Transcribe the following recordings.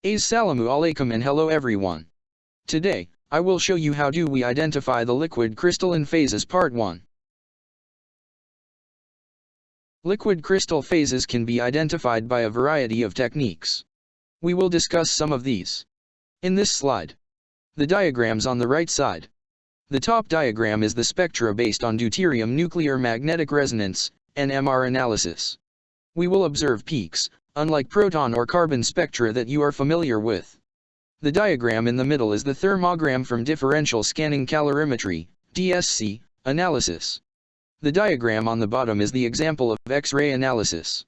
Assalamu alaikum and hello everyone. Today, I will show you how do we identify the liquid crystalline phases part 1. Liquid crystal phases can be identified by a variety of techniques. We will discuss some of these in this slide. The diagrams on the right side. The top diagram is the spectra based on deuterium nuclear magnetic resonance, NMR analysis. We will observe peaks, unlike proton or carbon spectra that you are familiar with. The diagram in the middle is the thermogram from differential scanning calorimetry, DSC, analysis. The diagram on the bottom is the example of X-ray analysis.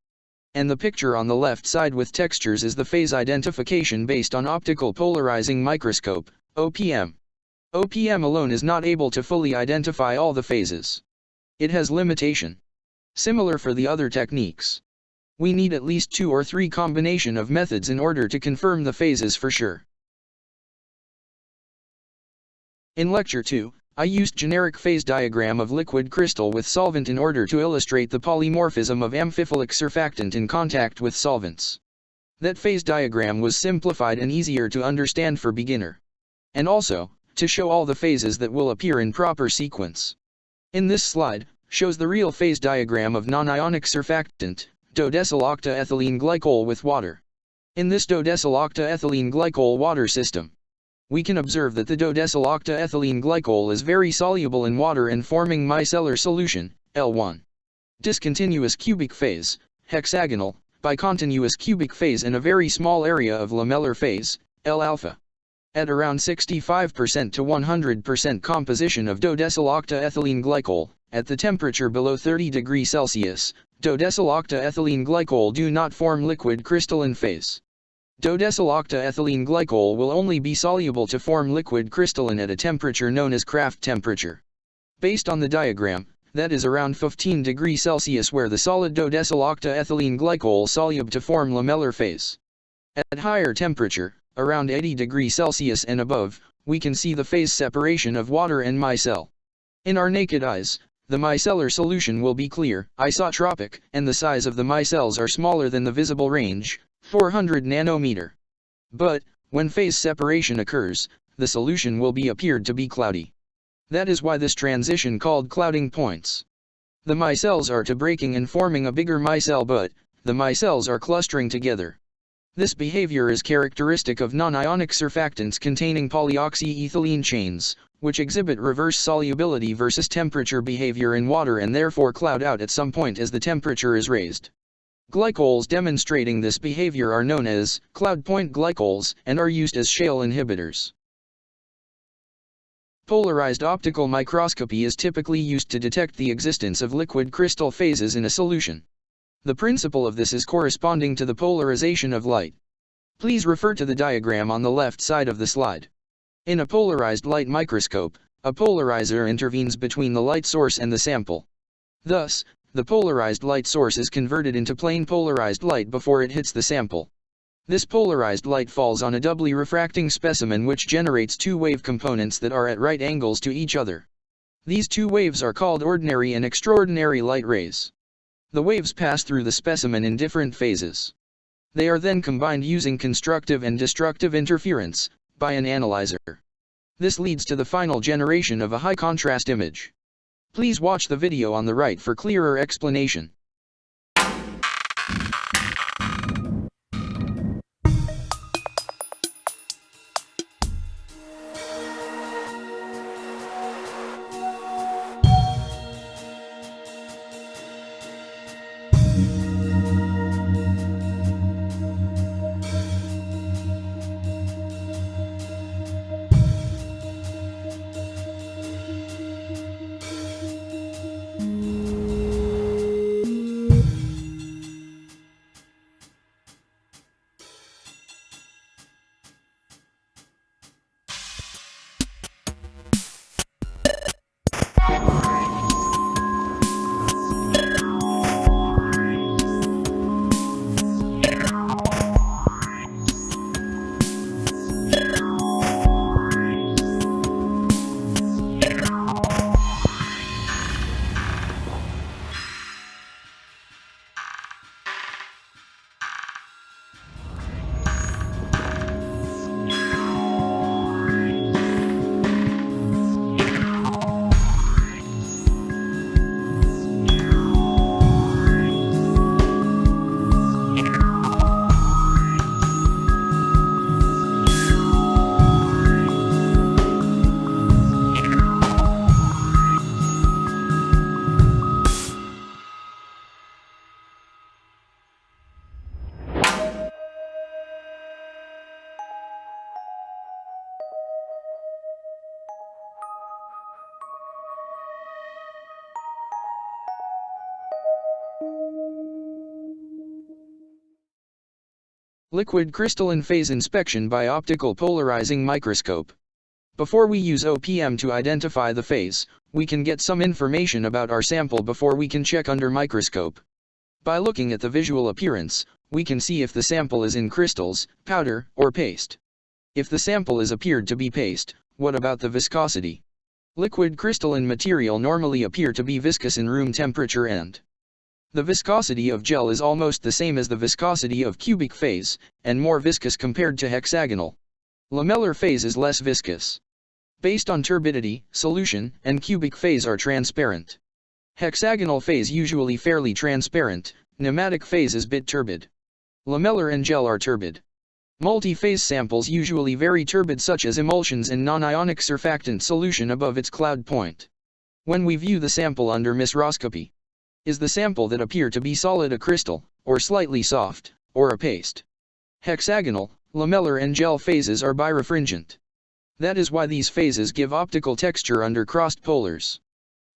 And the picture on the left side with textures is the phase identification based on optical polarizing microscope, OPM. OPM alone is not able to fully identify all the phases. It has limitation. Similar for the other techniques. We need at least 2 or 3 combination of methods in order to confirm the phases for sure. In lecture 2, I used generic phase diagram of liquid crystal with solvent in order to illustrate the polymorphism of amphiphilic surfactant in contact with solvents. That phase diagram was simplified and easier to understand for beginner. And also, to show all the phases that will appear in proper sequence. In this slide, shows the real phase diagram of non-ionic surfactant, dodecyl-octa-ethylene glycol with water. In this dodecyl-octa-ethylene glycol water system, we can observe that the dodecyl-octa-ethylene glycol is very soluble in water and forming micellar solution, L1. Discontinuous cubic phase, hexagonal, bicontinuous cubic phase and a very small area of lamellar phase, L-alpha. At around 65% to 100% composition of dodecyl-octa-ethylene glycol, at the temperature below 30 degrees Celsius, dodecyl-octa-ethylene glycol do not form liquid crystalline phase. Dodecyl-octa-ethylene glycol will only be soluble to form liquid crystalline at a temperature known as Kraft temperature. Based on the diagram, that is around 15 degrees Celsius where the solid dodecyl-octa-ethylene glycol soluble to form lamellar phase. At higher temperature, around 80 degrees Celsius and above, we can see the phase separation of water and micelle. In our naked eyes, the micellar solution will be clear, isotropic, and the size of the micelles are smaller than the visible range, 400 nanometer. But, when phase separation occurs, the solution will be appeared to be cloudy. That is why this transition called clouding points. The micelles are to breaking and forming a bigger micelle but, the micelles are clustering together. This behavior is characteristic of non-ionic surfactants containing polyoxyethylene chains, which exhibit reverse solubility versus temperature behavior in water and therefore cloud out at some point as the temperature is raised. Glycols demonstrating this behavior are known as cloud point glycols and are used as shale inhibitors. Polarized optical microscopy is typically used to detect the existence of liquid crystal phases in a solution. The principle of this is corresponding to the polarization of light. Please refer to the diagram on the left side of the slide. In a polarized light microscope, a polarizer intervenes between the light source and the sample. Thus, the polarized light source is converted into plain polarized light before it hits the sample. This polarized light falls on a doubly refracting specimen which generates 2 wave components that are at right angles to each other. These 2 waves are called ordinary and extraordinary light rays. The waves pass through the specimen in different phases. They are then combined using constructive and destructive interference, by an analyzer. This leads to the final generation of a high contrast image. Please watch the video on the right for clearer explanation. Liquid crystalline phase inspection by optical polarizing microscope. Before we use OPM to identify the phase, we can get some information about our sample before we can check under microscope. By looking at the visual appearance, we can see if the sample is in crystals, powder, or paste. If the sample is appeared to be paste, what about the viscosity? Liquid crystalline material normally appear to be viscous in room temperature, and the viscosity of gel is almost the same as the viscosity of cubic phase, and more viscous compared to hexagonal. Lamellar phase is less viscous. Based on turbidity, solution, and cubic phase are transparent. Hexagonal phase usually fairly transparent, pneumatic phase is bit turbid. Lamellar and gel are turbid. Multi-phase samples usually very turbid, such as emulsions and non-ionic surfactant solution above its cloud point. When we view the sample under microscopy, is the sample that appear to be solid a crystal, or slightly soft, or a paste? Hexagonal, lamellar and gel phases are birefringent. That is why these phases give optical texture under crossed polars.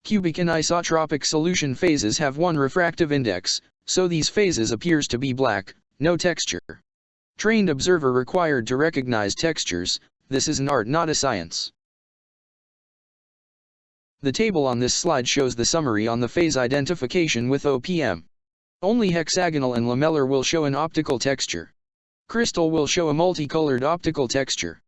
Cubic and isotropic solution phases have one refractive index, so these phases appears to be black, no texture. Trained observer required to recognize textures. This is an art, not a science. The table on this slide shows the summary on the phase identification with OPM. Only hexagonal and lamellar will show an optical texture. Crystal will show a multicolored optical texture.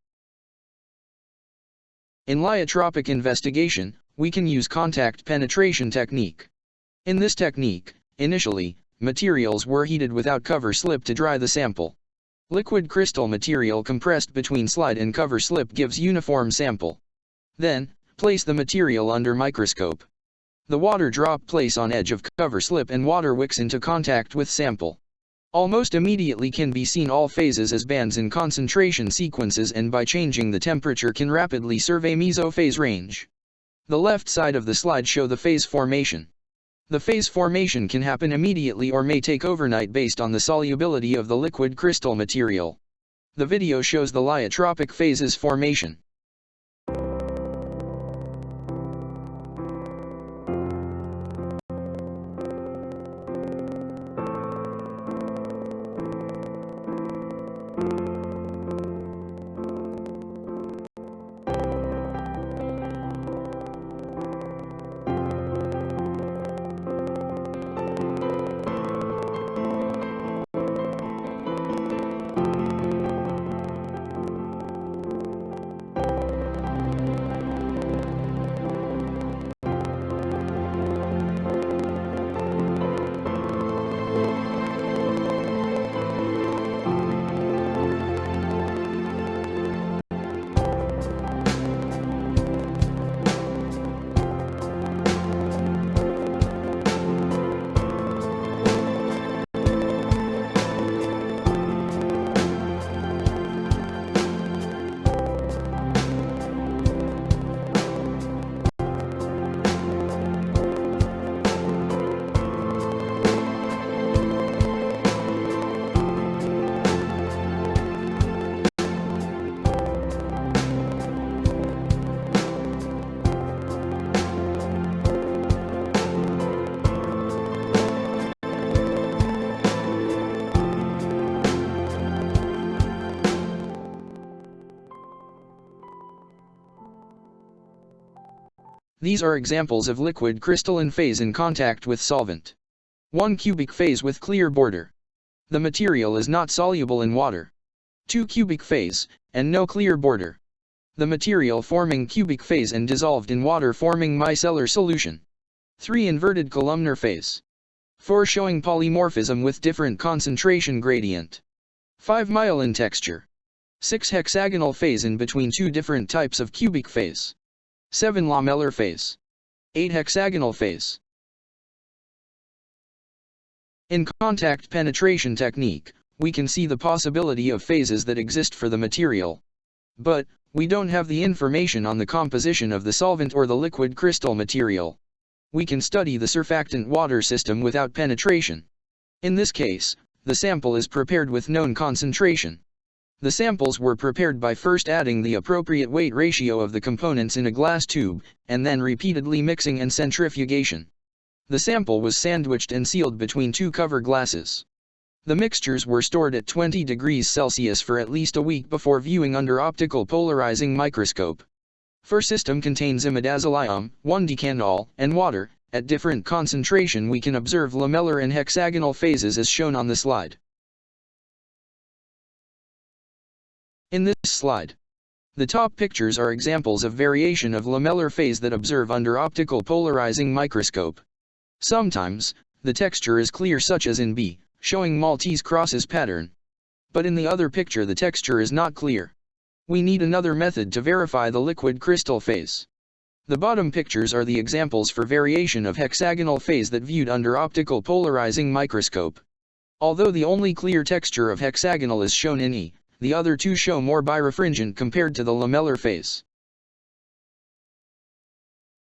In lyotropic investigation, we can use contact penetration technique. In this technique, initially, materials were heated without cover slip to dry the sample. Liquid crystal material compressed between slide and cover slip gives uniform sample. Then, place the material under microscope. The water drop place on edge of cover slip and water wicks into contact with sample. Almost immediately can be seen all phases as bands in concentration sequences, and by changing the temperature can rapidly survey mesophase range. The left side of the slide show the phase formation. The phase formation can happen immediately or may take overnight based on the solubility of the liquid crystal material. The video shows the lyotropic phases formation. These are examples of liquid crystalline phase in contact with solvent. 1 cubic phase with clear border. The material is not soluble in water. 2 cubic phase, and no clear border. The material forming cubic phase and dissolved in water forming micellar solution. 3 inverted columnar phase. 4 showing polymorphism with different concentration gradient. 5 myelin texture. 6 hexagonal phase in between 2 different types of cubic phase. 7 lamellar phase. 8 hexagonal phase. In contact penetration technique, we can see the possibility of phases that exist for the material. But, we don't have the information on the composition of the solvent or the liquid crystal material. We can study the surfactant water system without penetration. In this case, the sample is prepared with known concentration. The samples were prepared by first adding the appropriate weight ratio of the components in a glass tube, and then repeatedly mixing and centrifugation. The sample was sandwiched and sealed between 2 cover glasses. The mixtures were stored at 20 degrees Celsius for at least a week before viewing under optical polarizing microscope. For system contains imidazolium, 1-decanol, and water. At different concentration we can observe lamellar and hexagonal phases as shown on the slide. In this slide, the top pictures are examples of variation of lamellar phase that observe under optical polarizing microscope. Sometimes, the texture is clear such as in B, showing Maltese crosses pattern. But in the other picture the texture is not clear. We need another method to verify the liquid crystal phase. The bottom pictures are the examples for variation of hexagonal phase that viewed under optical polarizing microscope. Although the only clear texture of hexagonal is shown in E, the other two show more birefringent compared to the lamellar phase.